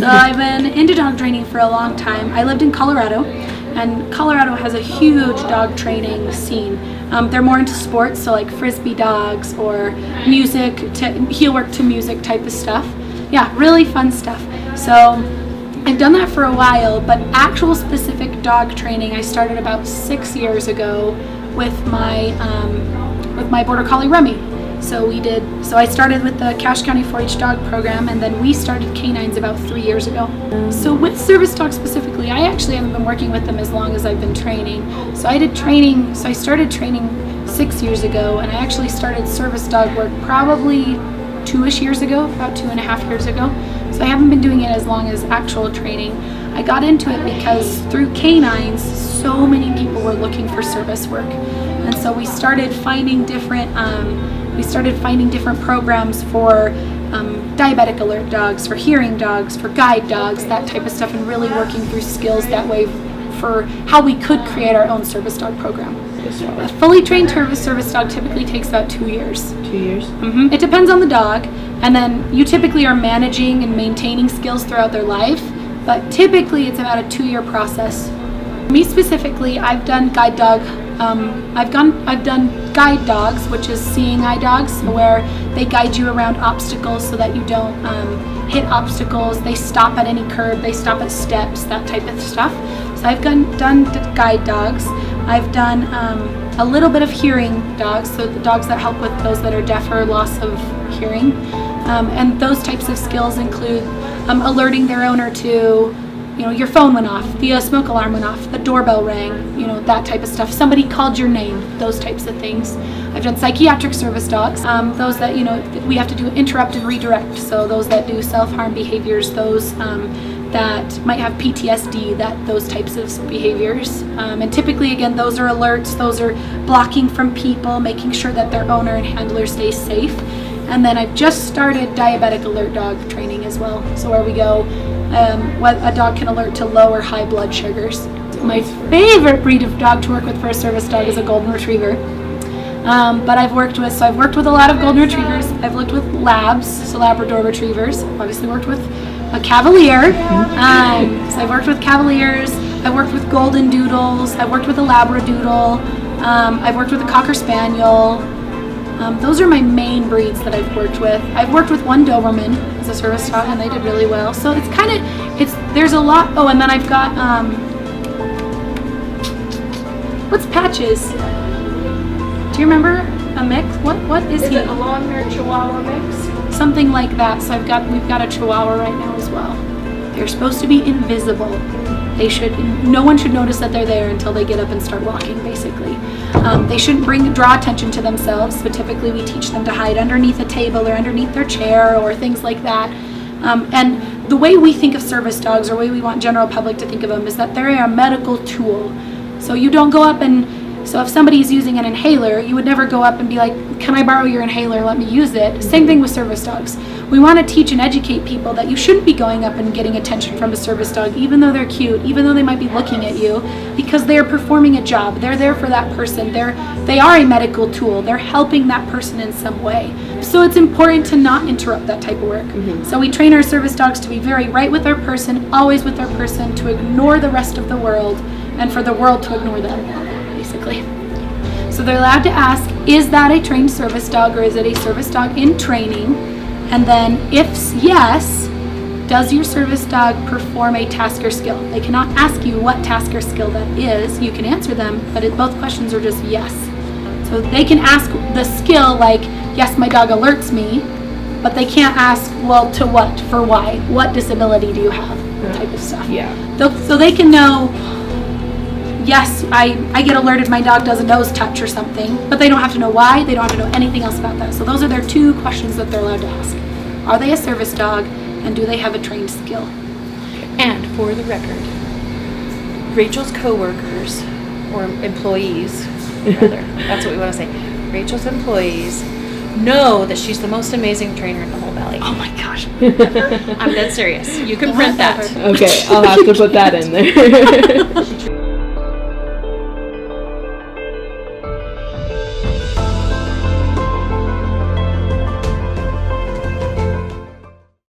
So I've been into dog training for a long time. I lived in Colorado, and Colorado has a huge dog training scene. They're more into sports, so like frisbee dogs or music, heel work to music type of stuff. Yeah, really fun stuff. So I've done that for a while, but actual specific dog training I started about 6 years ago with my Border Collie Remy. So I started with the Cache County 4-H dog program, and then we started canines about 3 years ago. So with service dogs specifically, I actually haven't been working with them as long as I've been training. So I started training 6 years ago, and I actually started service dog work probably 2-ish years ago, about 2.5 years ago. So I haven't been doing it as long as actual training. I got into it because through canines, so many people were looking for service work. And so we started finding different programs for diabetic alert dogs, for hearing dogs, for guide dogs, that type of stuff, and really working through skills that way for how we could create our own service dog program. A fully trained service dog typically takes about 2 years. 2 years? Mm-hmm. It depends on the dog, and then you typically are managing and maintaining skills throughout their life, but typically it's about a 2-year process. Me specifically, I've done guide dog. I've done guide dogs, which is seeing eye dogs, where they guide you around obstacles so that you don't hit obstacles. They stop at any curb, they stop at steps, that type of stuff. So I've done guide dogs. I've done a little bit of hearing dogs, so the dogs that help with those that are deaf or loss of hearing. And those types of skills include alerting their owner to, your phone went off, the smoke alarm went off, the doorbell rang, that type of stuff. Somebody called your name, those types of things. I've done psychiatric service dogs, those that, we have to do interrupt and redirect. So those that do self-harm behaviors, those that might have PTSD, those types of behaviors. And typically, again, those are alerts, those are blocking from people, making sure that their owner and handler stays safe. And then I've just started diabetic alert dog training as well. So where we go, what a dog can alert to low or high blood sugars. My favorite breed of dog to work with for a service dog is a golden retriever. But I've worked with a lot of golden retrievers. I've worked with labs, so Labrador retrievers. Obviously worked with a Cavalier. So I've worked with Cavaliers. I've worked with golden doodles. I've worked with a Labradoodle. I've worked with a Cocker Spaniel. Those are my main breeds that I've worked with. I've worked with one Doberman as a service dog, and they did really well. So there's a lot. Oh, and then I've got, what's Patches? Do you remember a mix? What is he? Is it a long-haired Chihuahua mix? Something like that. So we've got a Chihuahua right now as well. They're supposed to be invisible. No one should notice that they're there until they get up and start walking, basically. They shouldn't draw attention to themselves, but typically we teach them to hide underneath a table or underneath their chair or things like that. And the way we think of service dogs, or the way we want general public to think of them, is that they're a medical tool. So you don't go up so if somebody's using an inhaler, you would never go up and be like, can I borrow your inhaler, let me use it. Same thing with service dogs. We want to teach and educate people that you shouldn't be going up and getting attention from a service dog, even though they're cute, even though they might be looking at you, because they are performing a job. They're there for that person. They are a medical tool. They're helping that person in some way. So it's important to not interrupt that type of work. Mm-hmm. So we train our service dogs to be very right with their person, always with their person, to ignore the rest of the world, and for the world to ignore them, basically. So they're allowed to ask, is that a trained service dog, or is it a service dog in training? And then if yes, does your service dog perform a task or skill? They cannot ask you what task or skill that is. You can answer them, but both questions are just yes. So they can ask the skill, like, yes, my dog alerts me, but they can't ask, well, to what, for why, what disability do you have, type of stuff. Yeah. So they can know, yes, I get alerted my dog does a nose touch or something, but they don't have to know why, they don't have to know anything else about that. So those are their 2 questions that they're allowed to ask. Are they a service dog, and do they have a trained skill? And for the record, Rachel's coworkers, or employees, rather, that's what we want to say, Rachel's employees know that she's the most amazing trainer in the whole valley. Oh my gosh. I'm dead serious. You can print that. Okay, I'll have to put that in there.